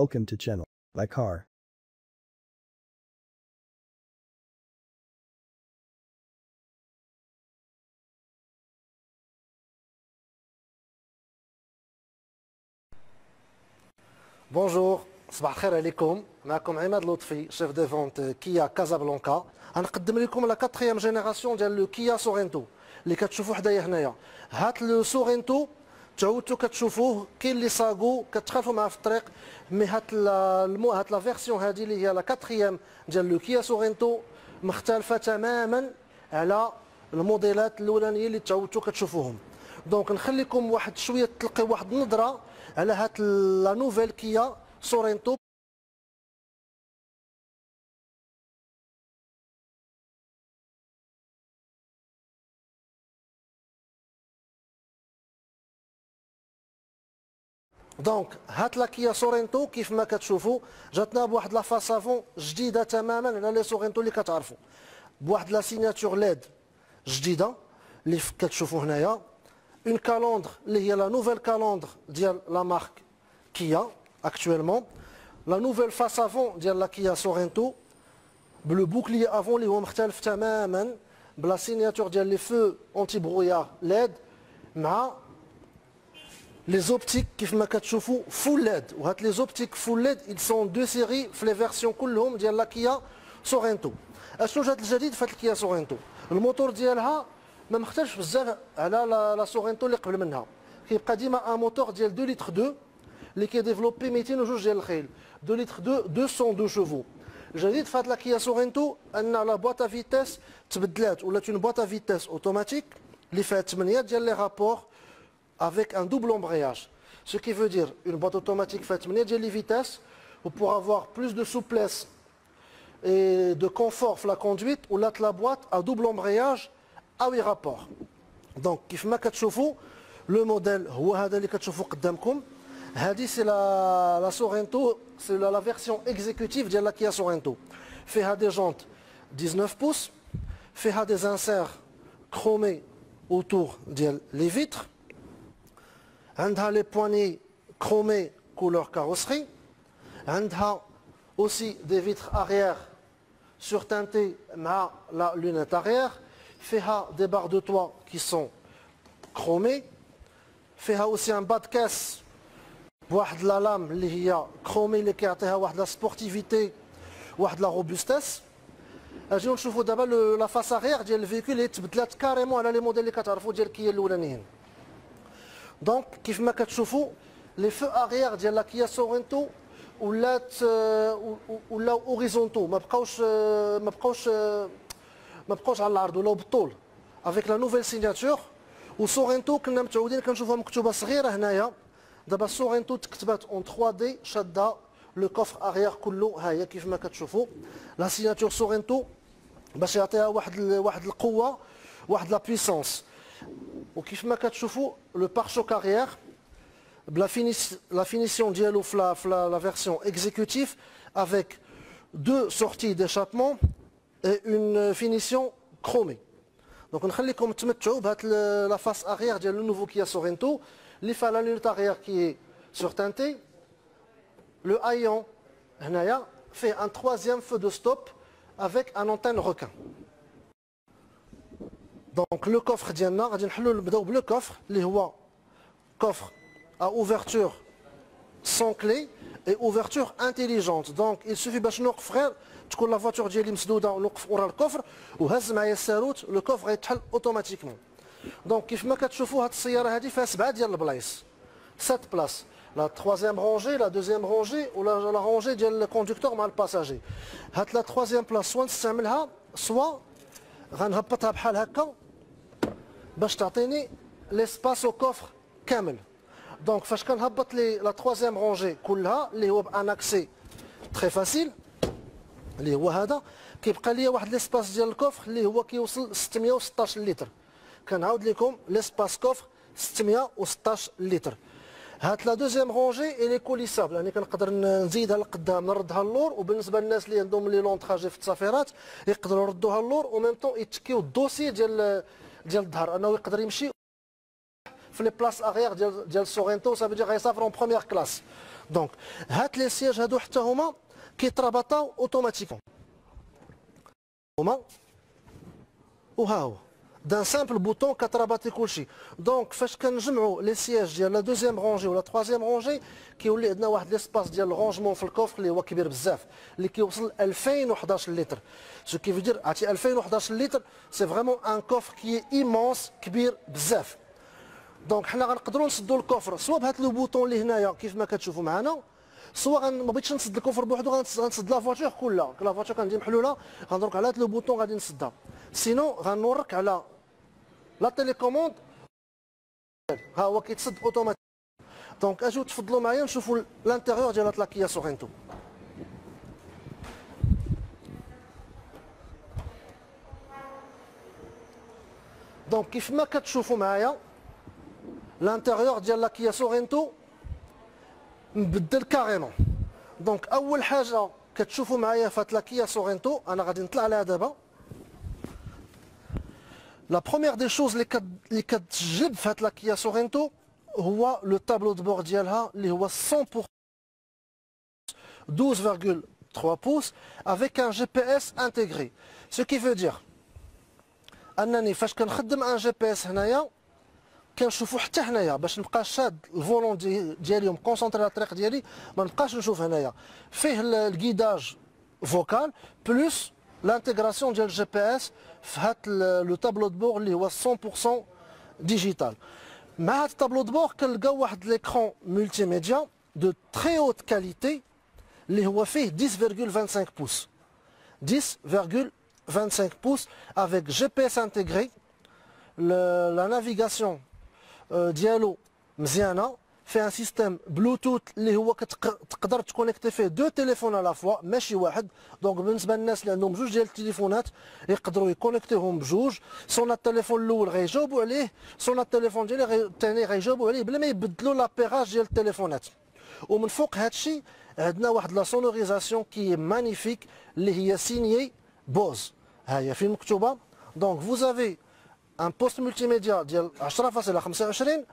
Welcome to channel by Car. Bonjour, صباح الخير عليكم. معكم عماد لطفي شيف دي فونت كيا كازابلانكا. غنقدم لكم لا 4 جينيراسيون ديال لو كيا سورينتو اللي كتشوفوا حدايا هنايا. هاد لو سورينتو تعودتوا كتشوفوه كاين اللي صاغو كتخالفوا معاه في الطريق، مي هاد لا فيرسيون هادي اللي هي لا 4 ديال لو كيا سورينتو مختلفه تماما على الموديلات الاولانيه اللي تعودتوا كتشوفوهم. دونك نخليكم واحد شويه تلقيو واحد النظره على هاد لا نوفيل كيا سورينتو. دونك هات لا كيا سورينتو كيف ما كتشوفوا جاتنا بواحد لا فاسافون جديده تماما على لي سورينتو اللي كتعرفوا، بواحد لا سيناتور ليد جديده اللي كتشوفوا هنايا، اون كالوندر اللي هي لا نوفيل كالوندر ديال لا مارك كيا اكطويلمون، لا نوفيل فاسافون ديال لا كيا سورينتو بلو بوكلي افون اللي هو مختلف تماما بلا سيناتور ديال لي فو اونتي برويار ليد مع لي زوبتيك كيف ما كتشوفوا فول ليد. وهاد لي زوبتيك فول ليد ils sont دو سيري في لي فيرسيون كلهم ديال لا كيا سورينتو. اشنو جات الجديد في هاد الكيا سورينتو؟ الموتور ديالها ما مختلفش بزاف على لا سورينتو اللي قبل منها، كيبقى ديما ان موتور ديال 2 لتر 2 اللي كيديفلوبي 202 ديال الخيل، 2 لتر 2 202 شوفو. الجديد في هاد لا كيا سورينتو ان لا بواط فيتاس تبدلات، ولات اون بواط فيتاس اوتوماتيك اللي فيها 8 ديال لي رابور avec un double embrayage. Ce qui veut dire une boîte automatique fait 8 ديال لي فيتاس pour avoir plus de souplesse et de confort في la conduite، ولات la boîte à double embrayage à 8 rapports. Donc كيف ما كتشوفوا لو موديل هو هذا اللي كتشوفوا قدامكم. هذه سي لا سورينتو، سي لا فيرسيون اكزيكوتيف ديال لا كيا سورينتو. فيها دي جونت 19 بوس، فيها دي انسير كرومي autour ديال لي فيتر، عندها لي بواني كرومي كولور كاروسري، عندها aussi des vitres arrière surteintées مع la lunette arrière، فيها des barres de toit qui sont chromées، فيها aussi un bas de caisse بواحد لا لام اللي هي كرومي اللي كيعطيها واحد لا سبورتيفيتي واحد لا روبوستيس. اجيو نشوفوا دابا لا فاس arrière ديال الفيكول اللي تبدلات كاريمون على لي موديل اللي كتعرفوا ديال كيا الاولانيين. دونك كيف ما كتشوفوا لي فو اغيير ديال لا كيا سورينتو ولاو اوريزونتو، ما بقاوش على العرض، ولاو بالطول افيك لا نوفيل سيناتور. وسورينتو كنا متعودين كنشوفوها مكتوبه صغيره هنايا، دابا سورينتو تكتبات اون 3 دي شاده لو كوفر اغيير كله. ها هي كيف ما كتشوفوا لا سيناتور سورينتو باش يعطيها واحد القوه، واحد لا بويسونس. وكيف ما كتشوفوا لو بارشوك arrière la finition ديالو في la version exécutif avec 2 sorties d'échappement et une finition chromée. Donc نخليكم تمتعوا بهاد la face arrière ديال le nouveau Kia Sorento اللي فيها la lunette arrière qui est surteintée. Le haillon هنايا fait un 3e feu de stop avec un antenne requin. Donc le coffre ديالنا غادي نبداو بلو كوفر اللي هو coffre à ouverture sans clé et ouverture intelligente. Donc il suffit باش نوقف غير تكون لا فواتور ديالي مسدوده ونوقف ورا الكوفر وهز معايا الساروت، لو كوفر غيتحل اوتوماتيكمون. دونك كيف ما كتشوفوا هاد السياره هادي فيها 7 ديال البلايص، 7 بلاص، لا 3e رونجي، لا 2e رونجي ولا لا رونجي ديال الكوندكتور مع الباساجي. هاد لا 3e بلاص سوا نستعملها سوا غنهبطها بحال هكا باش تعطيني ليسباس او كوفر كامل. دونك فاش كنهبط لي لا 3e رونجي كلها اللي هو بان اكسي تري فاسيل اللي هو هذا، كيبقى ليا واحد ليسباس ديال الكوفر اللي هو كيوصل 616 لتر. كنعاود لكم ليسباس كوفر 616 لتر. هاد لا 2e رونجي الي كوليسابل، يعني كنقدر نزيدها لقدام نردها للور، وبالنسبه للناس اللي عندهم لي لون تراجي في التسافيرات يقدروا يردوها للور و ميم طون يتكيو الدوسي ديال الظهر انه يقدر يمشي في لي بلاص اغيير ديال سورينتو. سا فو دير غيسافر اون بروميير كلاس. دونك هات لي سياج هادو حتى هما كيتربطاو اوتوماتيكمون هما وها هو d'un simple bouton كتربطي كلشي. دونك فاش كنجمعوا لي سياج ديال لا دوزيام رونجي ولا تروازيام رونجي كيولي عندنا واحد ليسباس ديال الرونجمون في الكوفر اللي هو كبير بزاف اللي كيوصل 2011 لتر. سو كي في دير عرفتي 2011 لتر سي فريمون ان كوفر كي ايمونس كبير بزاف. دونك حنا غنقدروا نسدوا الكوفر سوا بهذا لو بوطون اللي هنايا كيف ما كتشوفوا معنا، سوا ما بغيتش نسد الكوفر بوحدو غنسد لا فواتور كلها. لا فواتور كندير محلوله غندرك على هذا لو بوطون غادي نسدها. سينو غنورك على لا تيليكوموند ها هو كيتسد اوتوماتيك. دونك اجيو تفضلوا معايا نشوفوا الانتيريور ديال هاد لا كيا سورينتو. دونك كيف ما كتشوفوا معايا الانتيريور ديال لا كيا سورينتو مبدل كاريمون. دونك اول حاجه كتشوفوا معايا في هاد لا كيا سورينتو انا غادي نطلع عليها دابا. La première des choses اللي كتجلب في هاد لا كيا سورينتو هو لو طابلو دو بور ديالها اللي هو 100% 12,3 pouces avec un GPS intégré. Ce qui veut dire انني فاش كنخدم ان جي بي اس هنايا كنشوفو حتى هنايا باش نبقى شاد الفولون ديالي ومكونسونطري على الطريق ديالي ما نبقاش نشوف هنايا. فيه الكيداج فوكال بلوس l'intégration ديال الجي بي اس في هاد لو طابلو دو بور اللي هو 100% ديجيتال. مع هاد الطابلو دو بور كنلقاو واحد ليكرون ملتي ميديا دو تري هوت كاليتي اللي هو فيه 10,25 pouces 10,25 pouces avec GPS intégré. La navigation ديالو مزيانه فيه ان سيستيم بلوتوث اللي هو تقدر تكونيكتي فيه دو تليفون على فوا ماشي واحد. دونك بالنسبه للناس اللي عندهم جوج ديال التليفونات يقدروا يكونيكتيهم بجوج. صونا التليفون الاول غيجاوبوا عليه، صونا التليفون ديالي الثاني غيجاوبوا عليه بلا ما يبدلوا لابيراج ديال التليفونات. ومن فوق هادشي عندنا واحد لا سونوريزاسيون كي مانيفيك اللي هي سينيي بوز. ها هي فين مكتوبه. دونك فوزافي ان بوست ملتي ميديا ديال 10.25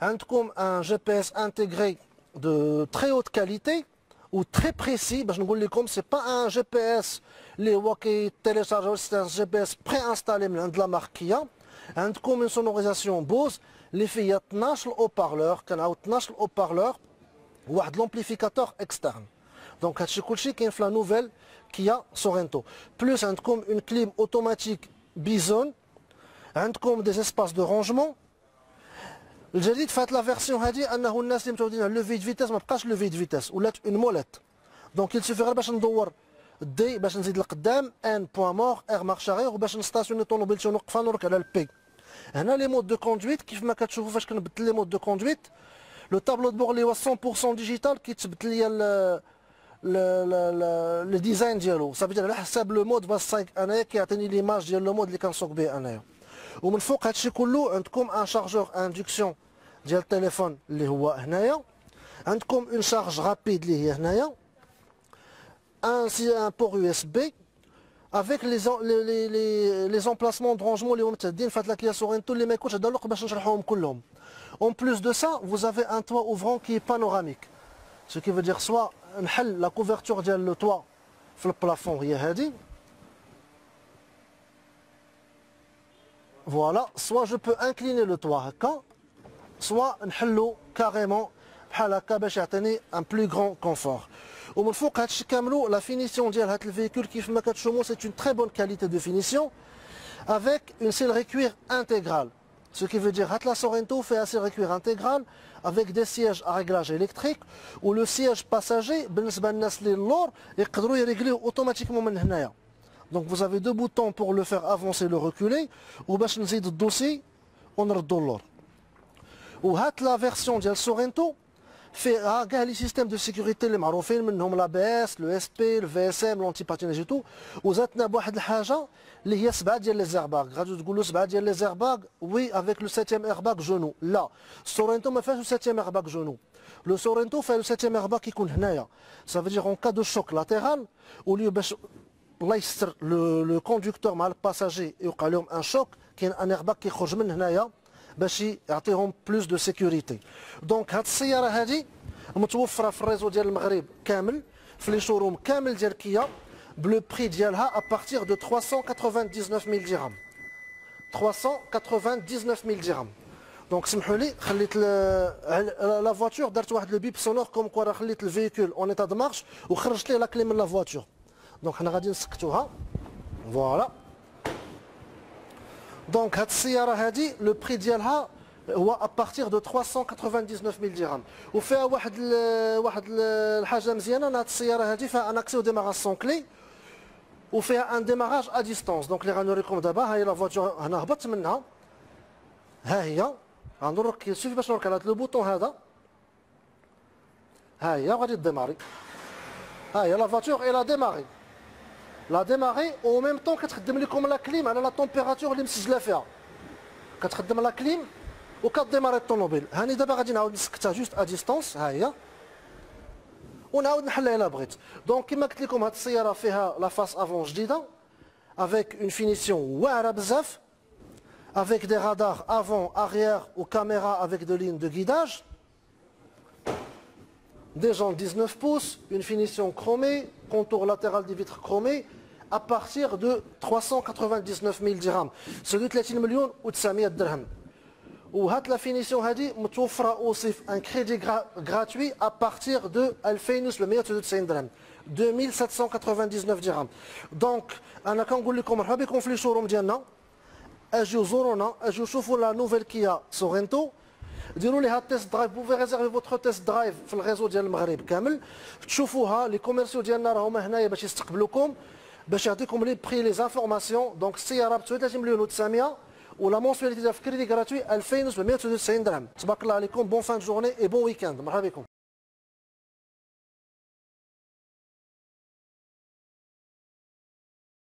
عندكم ان جي بي اس انتيغري دو تري هوت كاليتي و تري بريسي. باش نقول لكم سي با ان جي بي اس اللي هو كيتيليشارجي، سي ان جي بي اس بري انستالي من عند لا مارك كيا. عندكم اون سونوريزاسيون بوز اللي فيها 12 او بارلور، كنعاود 12 او بارلور وواحد لومبليفيكاتور اكسترن. دونك هادشي كلشي كاين في لا نوفيل كيا سورينتو. بلوس عندكم اون كليم اوتوماتيك بيزون، عندكم دي اسباس دو رونجمون. الجديد في هاد لا فيرسيون هادي انه الناس اللي متعودين على لو في فيتاس ما بقاش لو في فيتاس ولات اون موليت. دونك يل سوفي غير باش ندور دي باش نزيد لقدام ان بوان مور ار مارش اريغ وباش نستاسيوني طوموبيلتي ونوقفها نورك على البي. هنا لي مود دو كوندويت كيف ما كتشوفوا فاش كنبدل لي مود دو كوندويت لو طابلو دو بور اللي هو 100% ديجيتال كيتبدل ليا لو ديزاين ديالو. صافي على حساب لو مود باش صايك انايا كيعطيني ليماج ديال لو مود اللي كنسوق به انايا. ومن فوق هادشي كله عندكم ان شارجور اندكسيون ديال التليفون اللي هو هنايا. عندكم اون شارج رابيد اللي هي هنايا، ان بور يو اس بي افيك لي زومبلاسمون درونجمون اللي هما متعدين في هاد لا كيا سورينتو اللي ما يكونش هذا الوقت باش نشرحوهم كلهم. اون بلوس دو سا vous avez un toit ouvrant qui est panoramique. Ce qui veut dire soit نحل لا كوفرتور ديال لو توا في البلافون هي هادي فوالا، سوا جو بو انكليني لو توا هكا، سوا نحلو كاريمون بحال هكا باش يعطيني ان بلو غران كونفور. ومن فوق هادشي كاملو لا فينيسيون ديال هاد الفيكول كيف ما كتشوفوا سي اون تري بون كاليتي دو فينيسيون افيك اون سيلري كوير انتيغرال. Ce qui veut dire que la Sorento fait un serrure cuir intégral avec des sièges à réglage électrique ou le siège passager, بالنسبة للناس اللي اللور يقدروا يريغليو اوتوماتيكمون من هنايا. Donc vous avez deux boutons pour le faire avancer le reculer وباش نزيد الدوسي ونردو اللور. وهاد لا فيرسيون ديال سورينتو فيها كاع لي سيستيم دو سيكوريتي اللي معروفين منهم لا بي اس، لو اس بي، الفي اس ام، لونتي باتيناج تو. وزادنا بواحد الحاجه اللي هي 7 ديال لي زيرباغ. غادي تقولوا 7 ديال لي زيرباغ وي افيك لو 7 ايرباغ جونو. لا، سورينتو ما فيهاش لو 7 ايرباغ جونو. لو سورينتو فيه لو 7 ايرباغ كيكون هنايا. صافي دير اون كا دو شوك لاتيرال وليو باش الله يستر لو كوندكتور مع الباساجي يوقع لهم ان شوك كاين ان ايرباغ كيخرج من هنايا باش يعطيهم بلوس دو سيكوريتي. دونك هاد السياره هادي متوفره في الريزو ديال المغرب كامل في لي شوروم كامل ديال كيا بلو بري ديالها ابارتيغ دو 399000 درهم 399000 درهم. دونك سمحوا لي خليت لا فواتور درت واحد لو بيب سونور كوم كوا راه خليت الفيكول اون ايتا دو مارش وخرجت ليه لا كلي من لا فواتور. دونك حنا غادي نسكتوها فوالا. دونك هاد السياره هادي لو بري ديالها هو ابارتيغ دو 399000 درهم وفيها واحد الحاجه مزيانه. هاد السياره هادي فيها ان اكسي او ديماراج سون كلي وفيها ان ديماراج ا ديستونس. دونك اللي غنوريكم دابا ها هي لا فواتور هنا هبطت منها ها هي غنوريك شوفي باش نوريك هذا لو بوطون هذا ها هي غادي ديماري ها هي لا فواتور اي لا ديماري او ميم طون كتخدم لكم لا كليم على لا طومبيراتور اللي مسجله فيها كتخدم لا كليم وكديماري الطوموبيل. هاني دابا غادي نعاود نسكتها جوست ا ديستونس ها هي ونعاود نحلها الا بغيت. دونك كما قلت لكم هاد السياره فيها لا فاس افون جديده افيك اون فينيسيون واعره بزاف avec des radars avant, arrière ou caméra avec des lignes de guidage, des jantes 19 pouces, une finition chromée, contour latéral des vitres chromées, à partir de 399 000 dirhams. C'est de 30 millions ou de 900 dirhams. Ou la finition hadi متوفرة aussi un crédit gratuit à partir de 2799 dirhams. 2799 dirhams. Donc, أنا كنقول لكم مرحبا بكم في لي شوروم ديالنا. اجيو زورونا اجيو شوفوا لا نوفيل كيا سورينتو ديروا ليها التيست درايف بوفي ريزيرفي فوتر تيست درايف في الريزو ديال المغرب كامل تشوفوها. لي كوميرسيو ديالنا راهم هنايا باش يستقبلوكم باش يعطيكم لي بري لي زانفورماسيون. دونك السياره ب 39 مليون و900 ولا مونسواليتي ديال في كريدي غراتوي 2799 درهم. تبارك الله عليكم. بون فان جورني اي بون ويكاند. مرحبا بكم.